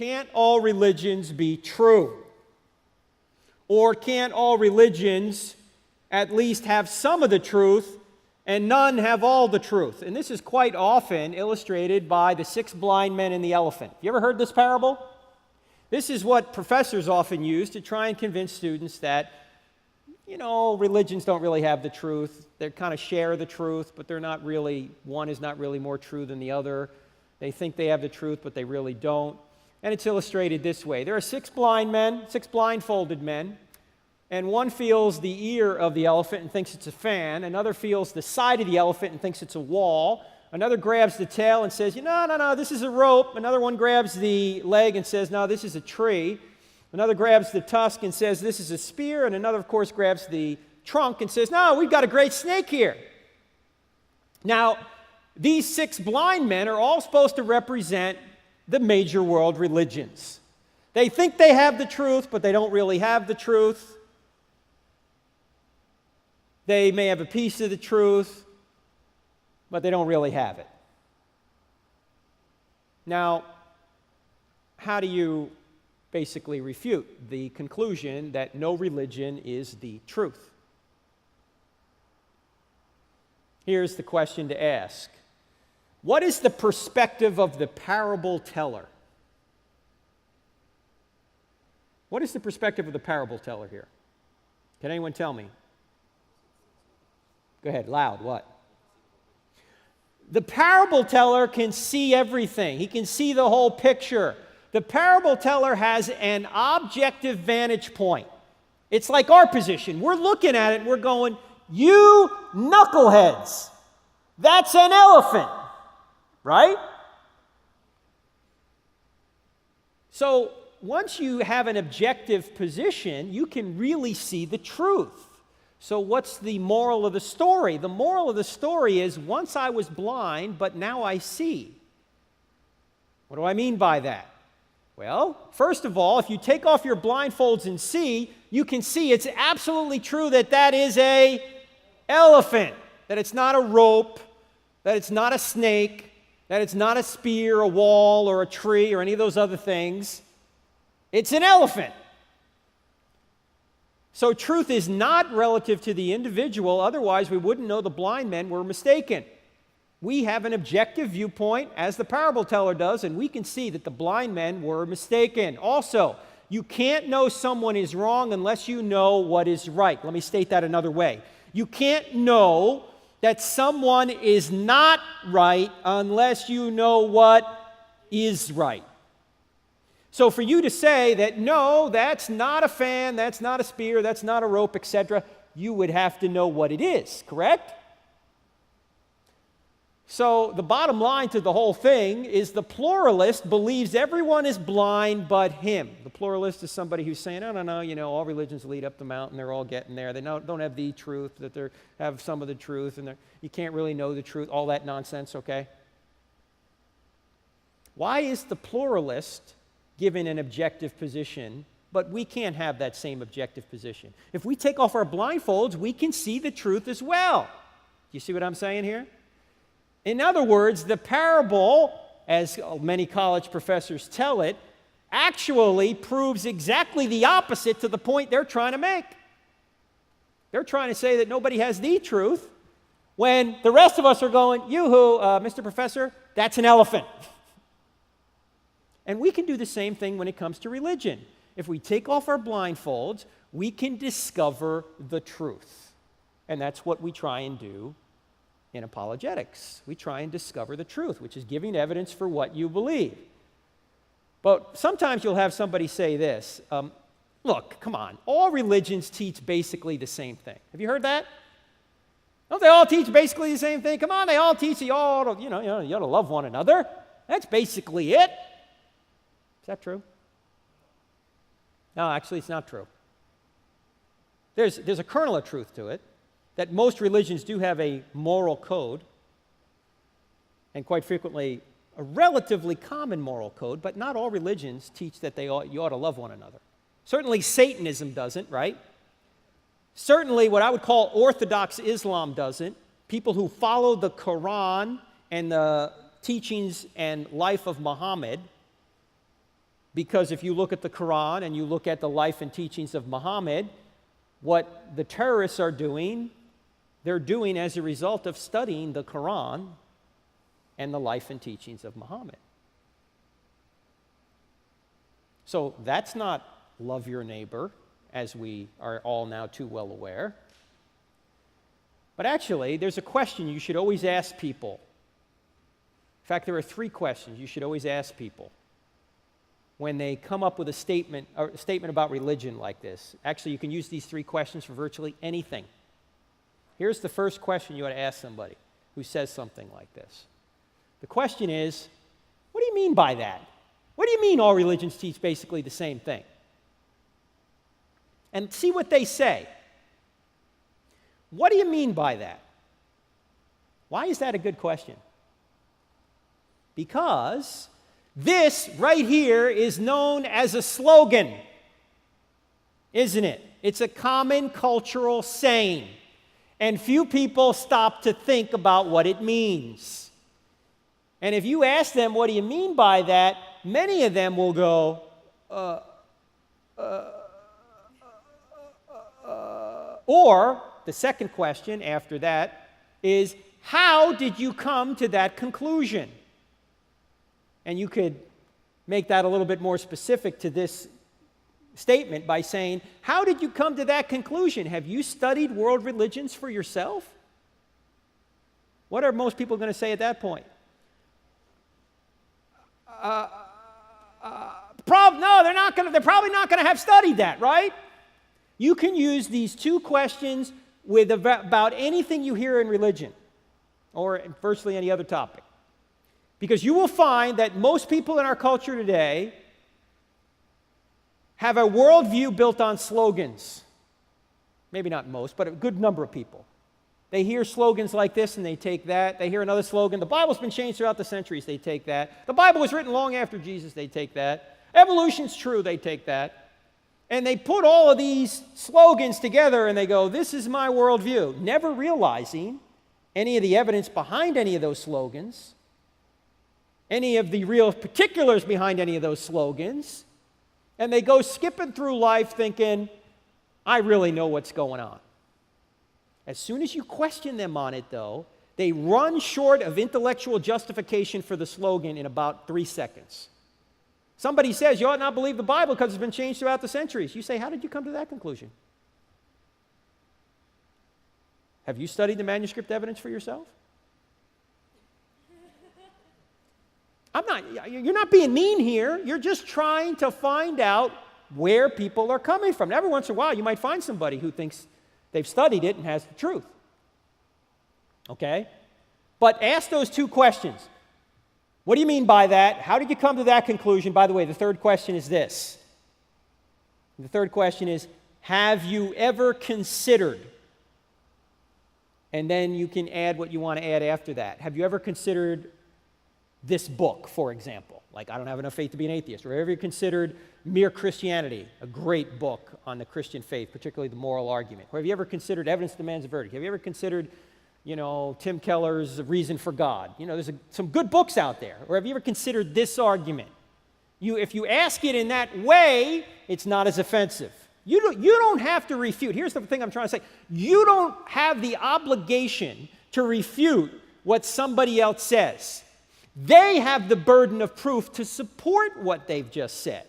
can't all religions be true? Or can't all religions at least have some of the truth and none have all the truth? And this is quite often illustrated by the 6 blind men and the elephant. You ever heard this parable? This is what professors often use to try and convince students that, religions don't really have the truth. They kind of share the truth, but they're not really, one is not really more true than the other. They think they have the truth, but they really don't. And it's illustrated this way. There are 6 blind men, 6 blindfolded men, and one feels the ear of the elephant and thinks it's a fan. Another feels the side of the elephant and thinks it's a wall. Another grabs the tail and says, no, this is a rope. Another one grabs the leg and says, no, this is a tree. Another grabs the tusk and says, this is a spear. And another, of course, grabs the trunk and says, no, we've got a great snake here. Now, these 6 blind men are all supposed to represent the major world religions. They think they have the truth, but they don't really have the truth. They may have a piece of the truth, but they don't really have it. Now, how do you basically refute the conclusion that no religion is the truth? Here's the question to ask. What is the perspective of the parable teller? What is the perspective of the parable teller here? Can anyone tell me? Go ahead, loud, what? The parable teller can see everything. He can see the whole picture. The parable teller has an objective vantage point. It's like our position. We're looking at it and we're going, you knuckleheads, that's an elephant, right? So once you have an objective position, you can really see the truth. So what's the moral of the story? The moral of the story is, once I was blind, but now I see. What do I mean by that? Well, first of all, if you take off your blindfolds and see, you can see it's absolutely true that that is an elephant, that it's not a rope, that it's not a snake, that it's not a spear, a wall, or a tree, or any of those other things. It's an elephant. So truth is not relative to the individual, otherwise we wouldn't know the blind men were mistaken. We have an objective viewpoint, as the parable teller does, and we can see that the blind men were mistaken. Also, you can't know someone is wrong unless you know what is right. Let me state that another way. You can't know that someone is not right unless you know what is right. So for you to say that, no, that's not a fan, that's not a spear, that's not a rope, etc., you would have to know what it is, correct? So the bottom line to the whole thing is the pluralist believes everyone is blind but him. The pluralist is somebody who's saying, no, all religions lead up the mountain, they're all getting there. They don't have the truth, that they have some of the truth, and you can't really know the truth, all that nonsense, okay? Why is the pluralist given an objective position, but we can't have that same objective position? If we take off our blindfolds, we can see the truth as well. Do you see what I'm saying here? In other words, the parable, as many college professors tell it, actually proves exactly the opposite to the point they're trying to make. They're trying to say that nobody has the truth, when the rest of us are going, yoo-hoo, Mr. Professor, that's an elephant. And we can do the same thing when it comes to religion. If we take off our blindfolds, we can discover the truth. And that's what we try and do in apologetics. We try and discover the truth, which is giving evidence for what you believe. But sometimes you'll have somebody say this, look, come on, all religions teach basically the same thing. Have you heard that? Don't they all teach basically the same thing? Come on, they all teach you ought to love one another. That's basically it. Is that true? No, actually, it's not true. There's a kernel of truth to it, that most religions do have a moral code, and quite frequently a relatively common moral code, but not all religions teach that you ought to love one another. Certainly Satanism doesn't, right? Certainly what I would call Orthodox Islam doesn't. People who follow the Quran and the teachings and life of Muhammad Because if you look at the Quran and you look at the life and teachings of Muhammad, what the terrorists are doing, they're doing as a result of studying the Quran and the life and teachings of Muhammad. So that's not love your neighbor, as we are all now too well aware. But actually, there's a question you should always ask people. In fact, there are 3 questions you should always ask people when they come up with a statement about religion like this. Actually, you can use these 3 questions for virtually anything. Here's the first question you ought to ask somebody who says something like this. The question is, what do you mean by that? What do you mean all religions teach basically the same thing? And see what they say. What do you mean by that? Why is that a good question? Because this right here is known as a slogan, isn't it? It's a common cultural saying, and few people stop to think about what it means. And if you ask them, what do you mean by that? Many of them will go, or the second question after that is, how did you come to that conclusion? And you could make that a little bit more specific to this statement by saying, how did you come to that conclusion? Have you studied world religions for yourself? What are most people going to say at that point? No, they're not going to. They're probably not going to have studied that, right? You can use these 2 questions with about anything you hear in religion or virtually any other topic. Because you will find that most people in our culture today have a worldview built on slogans. Maybe not most, but a good number of people. They hear slogans like this and they take that. They hear another slogan. The Bible's been changed throughout the centuries. They take that. The Bible was written long after Jesus. They take that. Evolution's true. They take that. And they put all of these slogans together and they go, this is my worldview, never realizing any of the evidence behind any of those slogans, any of the real particulars behind any of those slogans, and they go skipping through life thinking, I really know what's going on. As soon as you question them on it, though, they run short of intellectual justification for the slogan in about 3 seconds. Somebody says, you ought not believe the Bible because it's been changed throughout the centuries. You say, how did you come to that conclusion? Have you studied the manuscript evidence for yourself? You're not being mean here. You're just trying to find out where people are coming from. And every once in a while, you might find somebody who thinks they've studied it and has the truth. Okay? But ask those 2 questions. What do you mean by that? How did you come to that conclusion? By the way, the third question is this. The third question is, have you ever considered? And then you can add what you want to add after that. Have you ever considered this book, for example? Like, I don't have enough faith to be an atheist. Or have you ever considered Mere Christianity, a great book on the Christian faith, particularly the moral argument? Or have you ever considered Evidence Demands a Verdict? Have you ever considered, Tim Keller's Reason for God? There's some good books out there. Or have you ever considered this argument? If you ask it in that way, it's not as offensive. You don't have to refute. Here's the thing I'm trying to say. You don't have the obligation to refute what somebody else says. They have the burden of proof to support what they've just said.